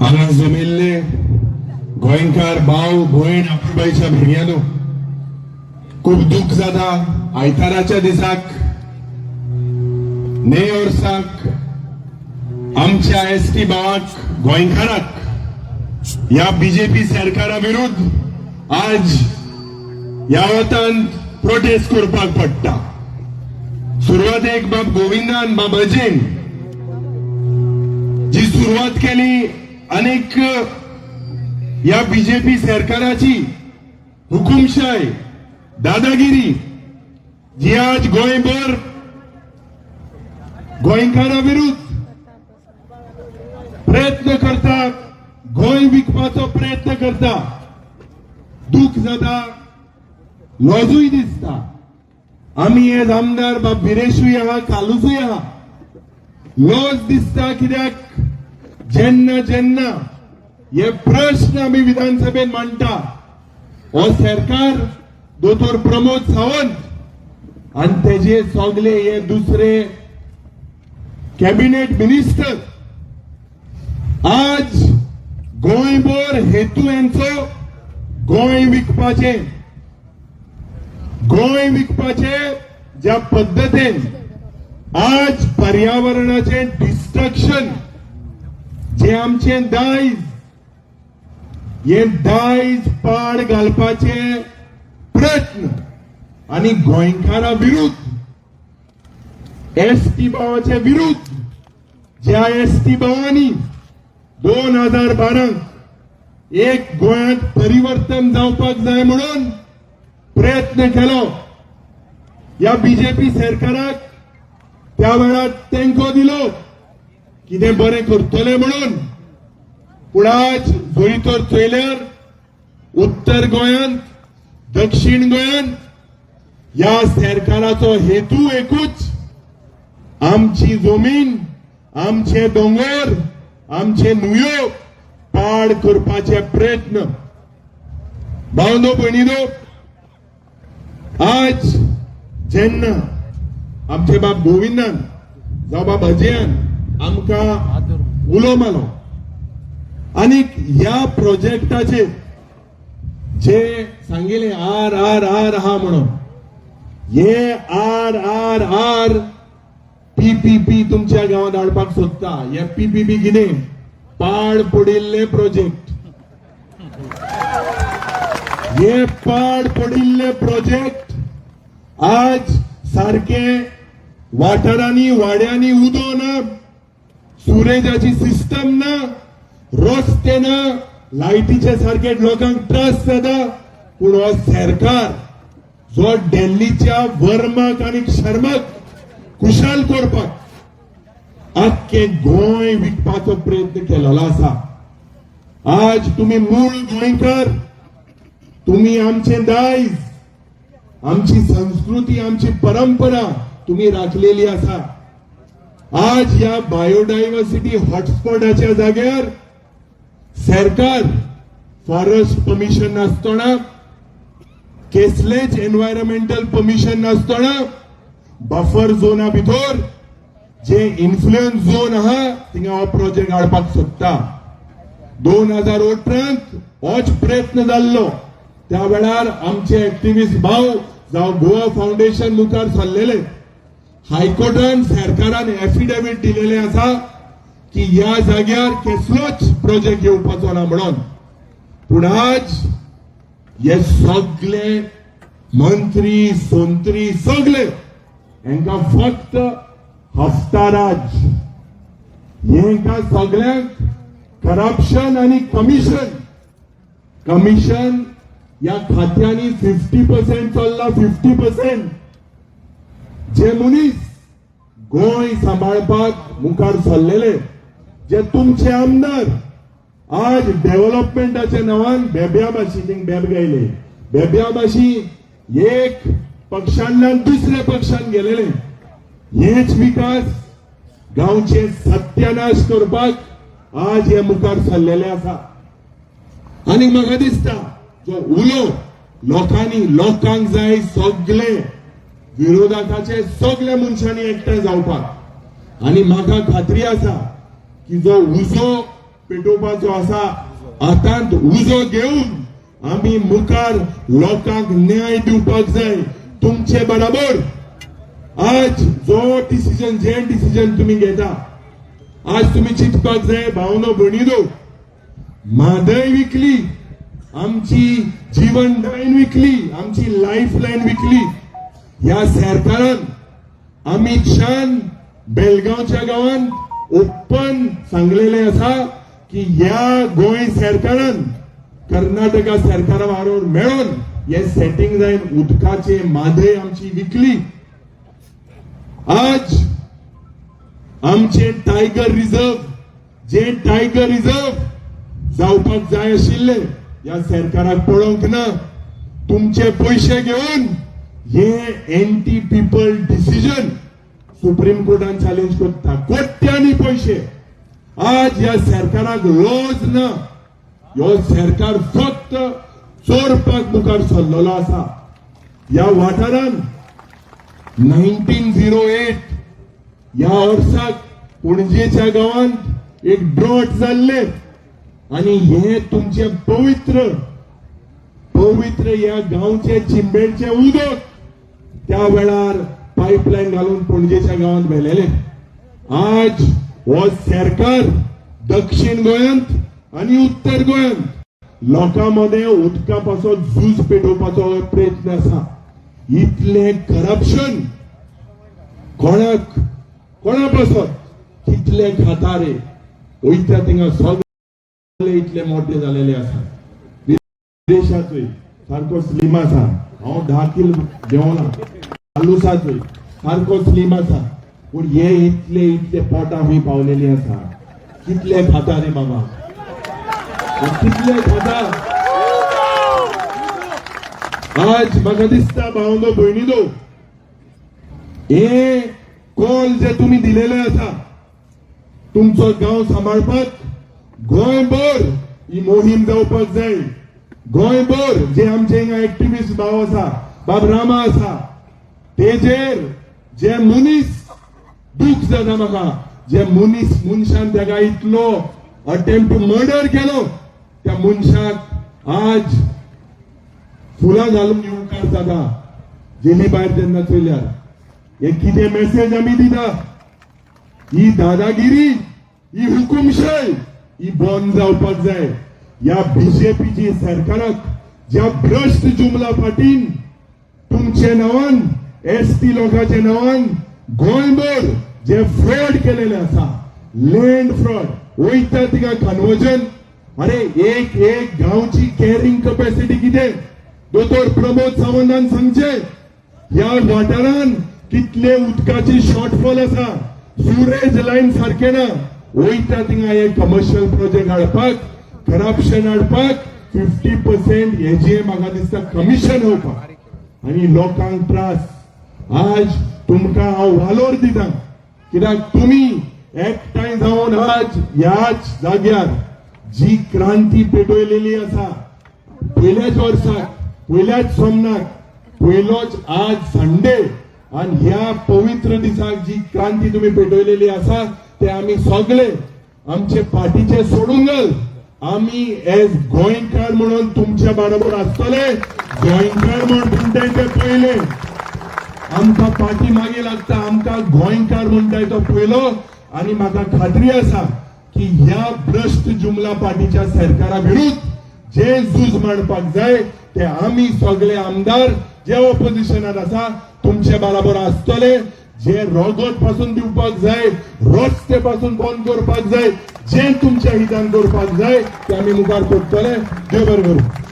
हांगा जमिल्ले गोंयकार भाव भयण आपुबाईच्या भुरग्यांनो खूप दुःख जाता। आयताराच्या दिसाक ने वर्साक आमच्या एसटी भावाक गोंयकाराक या बीजेपी सरकारा विरुद्ध आज यावतान प्रोटेस्ट करपाक पडटा। सुरवातेक बाब गोविंदान बाब अजयन जी सुरुवात केली अनेक या बीजेपी सरकाराची हुकुमशाही दादागिरी जी आज गोंयभर गोंयकारा विरुद्ध प्रयत्न करता, गोंय विकपाचो प्रयत्न करता। दुःख जाता, लॉजूय दिसता। आम्ही हे आमदार बाब बिरेशूय आहा, कालूचूय आहा। लॉज दिसता कित्याक जेन्ना जेन्ना हे प्रश्न आम्ही विधानसभेत मांडटा हो सरकार दोतोर प्रमोद सावंत आणि तेजे सगळे हे दुसरे कॅबिनेट मिनिस्टर आज गोंयभर हेतू यांचो गोंय विकपाचे ज्या पद्धतीन आज पर्यावरणाचे डिस्ट्रक्शन जे आमचे दायज हे दायज पाड घालपाचे प्रयत्न आणि गोंयकारा विरुद्ध एसटी भावाच्या विरुद्ध ज्या एसटी भावांनी 2012 एक गोंयांत परिवर्तन जावपाक जाय म्हणून प्रयत्न केलो। या बीजेपी सरकाराक त्या वेळार तेंको दिलो कितें बरें करतले म्हणून, पूण आज जरी तर चयल्यार उत्तर गोंयांत दक्षिण गोंयांत या सरकाराचो हेतू एकूच, आमची जमीन, आमचे दोंगर, आमचे न्हंयो पाड करपाचे प्रयत्न। भावनो भयणीनो, आज जेन्ना आमचे बाब गोविंदान जावं बाब अजयान आमकां उलो मारलो आनी ह्या प्रोजेक्टाचे जे सांगिल्ले आर आर आर आहा म्हणून, हे आर आर आर पीपीपी तुमच्या गावात हाडपाक सोदता। हे पीपीपी कितें? पाड पडिल्ले प्रोजेक्ट। हे पाड पडिल्ले प्रोजेक्ट आज सारखे वाठारांनी वाड्यांनी उदो ना, सुरेजाची सिस्टम ना, रस्ते ना, लायटीचे सारखे लोकांक त्रास जाता। पूण हो सरकार जो दिल्लीच्या वर्माक आणि शर्माक खुशाल करपाक आख्खे गोंय विकपाचो प्रयत्न केलेलो आसा। आज तुम्ही मूळ गोंयकार, तुम्ही आमचे दायज, आमची संस्कृती, आमची परंपरा तुम्ही राखलेली आसा। आज या बायोडायव्हर्सिटी हॉटस्पॉटाच्या जाग्यार सरकार फॉरेस्ट परमिशन नासतना, केसलेच एन्व्हायरमेंटल परमिशन नासतना बफर झोना भितर जे इन्फ्लुएन्स झोन आहा थिंगा हो प्रोजेक्ट हाडपाक सोदता। 2018 होच प्रयत्न जाल्लो। त्या वेळार आमचे एक्टिव्हिस्ट भाव जावं गोवा फाउंडेशन मुखार सरलेले, हायकोर्टान सरकारान एफिडेविट दिलेले आसा की ह्या जाग्यार कसलोच प्रोजेक्ट येवपाचो ना म्हणून। पूण आज हे सगळे मंत्री संत्री सगळे हांकां फक्त हफ्ताराज, हांकां सगळ्यांक करप्शन आणि कमिशन या खात्यांनी 50% चल्ला। 50% जे मनीस गोंय सांबाळपाक मुखार सरलेले, जे तुमचे आमदार आज डेव्हलपमेंटाच्या नावान बेब्याबाशी बेब गायले। बेब्याबाशी एक पक्षांतल्यान दुसऱ्या पक्षांत गेलेले। हेच विकास गांवचे सत्यानाश करपाक आज हे मुखार सरलेले आसा। आणि म्हाका दिसता जो उलो लोकांक जाय सगळे विरोधकाचे सगळ्या मनशांनी एकठांय जावपाक। आणि म्हाका खात्री आसा की जो उजो पेटोवपाचो आसा हातांत उजो घेवन आमी मुखार लोकांक न्याय दिवपाक जाय तुमचे बरोबर आज जो डिसिजन तुम्ही घेता आज तुम्ही चिंतपाक जाय भावनो भणिनो म्हादय विकली आमची जीवन लायन विकली आमची लाईफ लाईन विकली ह्या सरकारान अमित शान बेलगावच्या गावात ओपन सांगलेले आसा की ह्या गोंय सरकारान कर्नाटका सरकारा बरोबर मेळून हे सेटिंग जायन उदकाचे म्हादय आमची विकली आज आमचे टायगर रिझर्व जावपाक जाय आशिल्ले या सरकाराक पळोवंक ना तुमचे पैसे घेऊन हे एंटी पीपल डिसिजन सुप्रीम कोर्टान चॅलेंज करता कोट्यांनी पैसे आज या सरकाराक लॉज ना ह्यो सरकार फक्त चोरपाक मुखार सरलेलो आसा या वाठारान 1908 या वर्साक पणजेच्या गावात एक ड्रॉट जाल्ले आणि हे तुमचे पवित्र या गावचे चिंबेडचे उदक त्या वेळार पाईपलाईन घालून पणजेच्या गावात व्हेलेले आज हो सरकार दक्षिण गोंयांत आणि उत्तर गोंयांत लोकांमध्ये उदकापासून झूज पेटोवपाचो प्रयत्न आसा इतले करप्शन कोणापासून कितले खाता रे वयता थिंगा सगळे इतले मोठे झालेले आसा विदेशाचोय सारको स्लीम आसा हांव 10 किलो जेवला आलुसाचोय सारको स्लीम आसा पूण हे इतले पोटां हूंय पावलेली आसा कितले खाता रे बाबा कितले खाता आज म्हाका दिसता भावनो भयणीनो हे कॉल जे तुम्ही दिलेले आसा तुमचो गांव सांबाळपाक गोंयभर ही मोहीम जावपाक जाय गोंयभर जे आमचे हिंगा एक्टिविस्ट भाव आसा बाब रामा आसा तेजेर जे मनीस दूख जाता म्हाका जे मनशान तेका इतलो अटेम्प्ट टू मर्डर केलो त्या मनशाक आज फुलां घालून येवकार जाता जेली भायर तेन्ना चयल्यार हे कितें मेसेज आमी दिता ही दादागिरी ही हुकुमशाही ही बंद जावपाक जाय या बीजेपीची सरकाराक ज्या भ्रष्ट जुमला फाटीन तुमचे नावान एसटी लोकांच्या नावान गोंयभर जे फ्रॉड केलेले आसा लँड फ्रॉड वयता तिका कन्वर्जन अरे एक गांवची कॅरिंग कॅपॅसिटी कितें दोतोर प्रमोद सावंतान सांगचे ह्या वाठारान कितले उदकाची शॉर्टफॉल आसा सुरेज लाईन सारखे ना वयता थिंगा हे कमर्शियल प्रोजेक्ट हाडपाक करप्शन हाडपाक 50% हेजे म्हाका दिसता कमिशन येवपाक आणि लोकांक त्रास आज तुमकां हांव वालोर दिता कित्याक तुमी एकठांय जावन आज ह्याच जाग्यार जी क्रांती पेटयलेली आसा पयल्याच वर्साक पयल्याच सोमनाक पयलोच आज संडे आणि ह्या पवित्र दिसाक जी क्रांती तुम्ही पेटयलेली आसा ते आम्ही सगळे आमचे पार्टीचे सोडूंगल आम्ही एज गोंयकार म्हणून तुमच्या बरोबर आसतले गोंयकार म्हणून म्हणटाय ते पयले आमकां पार्टी मागे लागता आमकां गोंयकार म्हणटाय तो पयलो आणि म्हाका खात्री आसा की ह्या भ्रष्ट जुमला पार्टीच्या सरकारा विरुद्ध जे झूज मांडपाक जाय ते आम्ही सगळे आमदार जे ऑपोजिशनात आसा तुमचे बरोबर आसतले जे रोगोट पासून दिवपाक जाय रस्ते पासून बंद करपाक जाय जे तुमच्या हितान करपाक जाय ते आम्ही मुखार करतले देव बरें करूं.